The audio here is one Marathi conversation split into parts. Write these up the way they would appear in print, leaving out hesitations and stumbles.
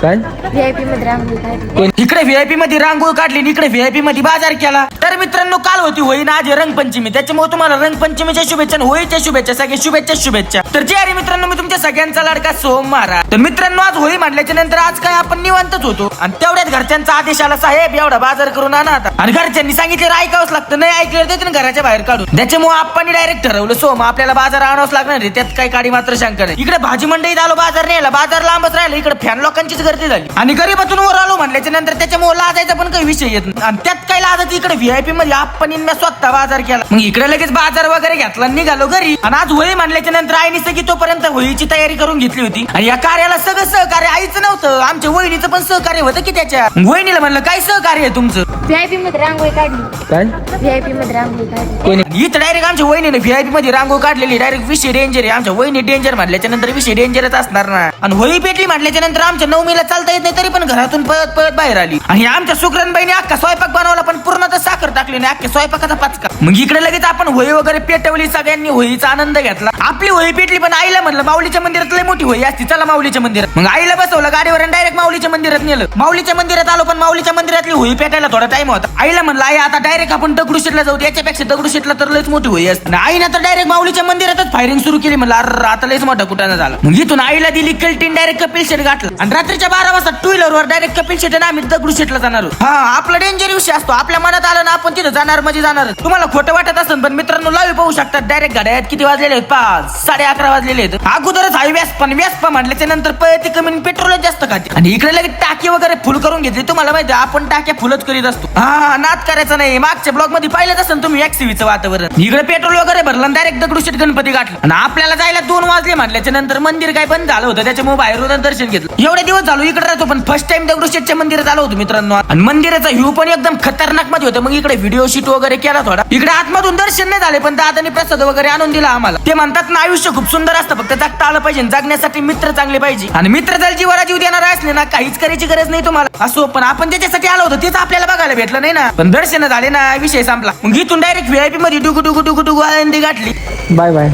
काय व्हीआयपी मध्ये रांगोळी काढली. इकडे व्हीआयपी मध्ये रांगोळी काढली, इकडे व्हीआयपी मध्ये बाजार केला. तर मित्रांनो काल होती होळी ना, आज रंगपंचमी, त्याच्यामुळे तुम्हाला रंगपंचमीच्या शुभेच्छा, होळीच्या शुभेच्छा, सगळ्या शुभेच्छा. तर जे अरे मित्रांनो, मी तुमच्या सगळ्यांचा लाडका सोहम महाराज. तर मित्रांनो आज होळी म्हटल्याच्या नंतर आज काय आपण निवांतच होतो आणि तेवढ्यात घरच्यांचा आदेश आला, साहेब एवढा बाजार करून आणा आता. आणि घरच्यांनी सांगितलं ऐकावंच लागतं, नाही ऐकलं देते ना घराच्या बाहेर काढून. त्याच्यामुळे आपण डायरेक्ट ठरवलं सोहम आपल्याला बाजार आणावंच लागणार आहे, त्यात काही काडी मात्र शंका नाही. इकडे भाजी मंडईत आलो, बाजार नेला, बाजार लांबच राहिला, इकडे फॅन लोकांचीच गर्दी झाली आणि गरीबातून वर आलो म्हटल्याच्या नंतर त्याच्यामुळे लाजायचा पण काही विषय येत नाही. आणि त्यात काय लाजायचं, इकडे व्हीआयपी मध्ये आपण स्वतः बाजार केला. मग इकडे लगेच बाजार वगैरे घेतला, निघालो घरी. आणि आज होळी म्हटल्याच्या नंतर आईने सगळी तोपर्यंत होळीची तयारी करून घेतली होती. आणि या कार्याला सगळं सहकार्य आईचं नव्हतं, आमच्या वहिनीचं पण सहकार्य होतं की त्याच्या. वहिनीला म्हणलं काय सहकार्य आहे तुमचं? व्हीआयपी मध्ये रांगोळी काढली. काय व्हीआयपी मध्ये रांगोळी काढली. इथं डायरेक्ट आमच्या वहिनीने व्हीआयपी मध्ये रांगोळी काढलेली, डायरेक्ट विषय डेंजर आहे. आमच्या वहिनी डेंजर म्हटल्याच्या नंतर विषय डेंजरच असणार ना. आणि होळी पेटली म्हटल्याच्या नंतर आमच्या नवमीला चालता येत नाही, तरी पण घरातून पळत पळत बाहेर आली. आणि आमच्या सुकरणबाईने अख्खा स्वयंपाक बनवला, पण पूर्ण तर साखर टाकली नाही, अख्ख्या स्वयंपाकाचा पचका. मग इकडे लगेच आपण होळी वगैरे पेटवली, सगळ्यांनी होळीचा आनंद घेतला. आपली होळी पेटली, पण आईला म्हणलं माऊलीच्या मंदिरात लय मोठी होळी असती, चला माऊलीच्या मंदिरात. मग आईला बसवलं गाडीवर आणि डायरेक्ट माऊलीच्या मंदिरात नेलं. माऊलीच्या मंदिरात आलो, पण माऊलीच्या मंदिरातली होळी पेटायला थोडा टाइम होता. आईला म्हणलं आई आता डायरेक्ट आपण दगडूशेठला जाऊ, याच्यापेक्षा दगडूशेठला तर लयच मोठी होळी असते. आणि आईने तर डायरेक्ट माऊलीच्या मंदिरातच फायरिंग सुरू केली. म्हणलं अरे आता लयच मोठा कुठाना झाला. मग इथून आईला दिली कल्टीन, डायरेक्ट कपिल शेठ गाठलं. आणि रात्रीच्या 12 वाजता टू व्हीलर वर डायरेक्ट कपिल शेठ आणि आम्ही दगडूशेठला जाणार. हा आपला डेंजर विषय असतो, आपल्या मनात आलं ना आपण तिथं जाणार म्हणजे जाणार. तुम्हाला खोटं वाटत असेल, पण मित्रांनो लाईव्ह पाहू शकतात डायरेक्ट घड्याळात किती वाजलेले आहेत, 5:30 वाजलेले आहेत. अगोदरच हाय व्यासपा म्हटल्याच्या नंतर पळते कमी, पेट्रोल जास्त खाते. आणि इकडे लगेच टाकी वगैरे फुल करून घेतली. तुम्हाला माहिती आपण टाक्या फुलच करीत असतो. हा नाद करायचा नाही. मागच्या ब्लॉग मध्ये पाहिलंच असेल तुम्ही XCV चं वातावरण. इकडे पेट्रोल वगैरे भरलं, डायरेक्ट दगडूशेठ गणपती गाठलं. आणि आपल्याला जायला 2 वाजले म्हटल्याच्या नंतर मंदिर काय बंद झालं होतं, त्याच्यामुळे बाहेरून दर्शन घेतलं. एवढे दिवस झालो इकडे राहतो, पण फर्स्ट टाइम दगडूशेठच्या मंदिरात आलो होतो मित्रांनो. आणि मंदिराचा व्ह्यू पण एकदम खतरनाक मध्ये होतं. मग इकडे व्हिडिओ शूट वगैरे केला थोडा. इकडे आतमधून दर्शन नाही झाले, पण दादानी प्रसाद वगैरे आणून दिला आम्हाला. ते म्हणतात ना आयुष्य खूप सुंदर असतं, फक्त जगता आलं पाहिजे. जगण्यासाठी मित्र चांगले पाहिजे. आणि मित्र जर जीवाला जीव देणार असले ना, काहीच करायची गरज नाही तुम्हाला. असो, पण आपण त्याच्यासाठी आलो होतो तेच आपल्याला बघायला भेटलं नाही ना. पण दर्शन झाले ना, विषय संपला. मग इथून डायरेक्ट व्हीआयपी मध्ये डुगू आनंदी गाठली. Bye bye.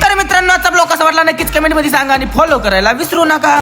तर मित्रांनो आजचा ब्लॉग कसा वाटला नक्कीच कमेंट मध्ये सांगा आणि फॉलो करायला विसरू नका.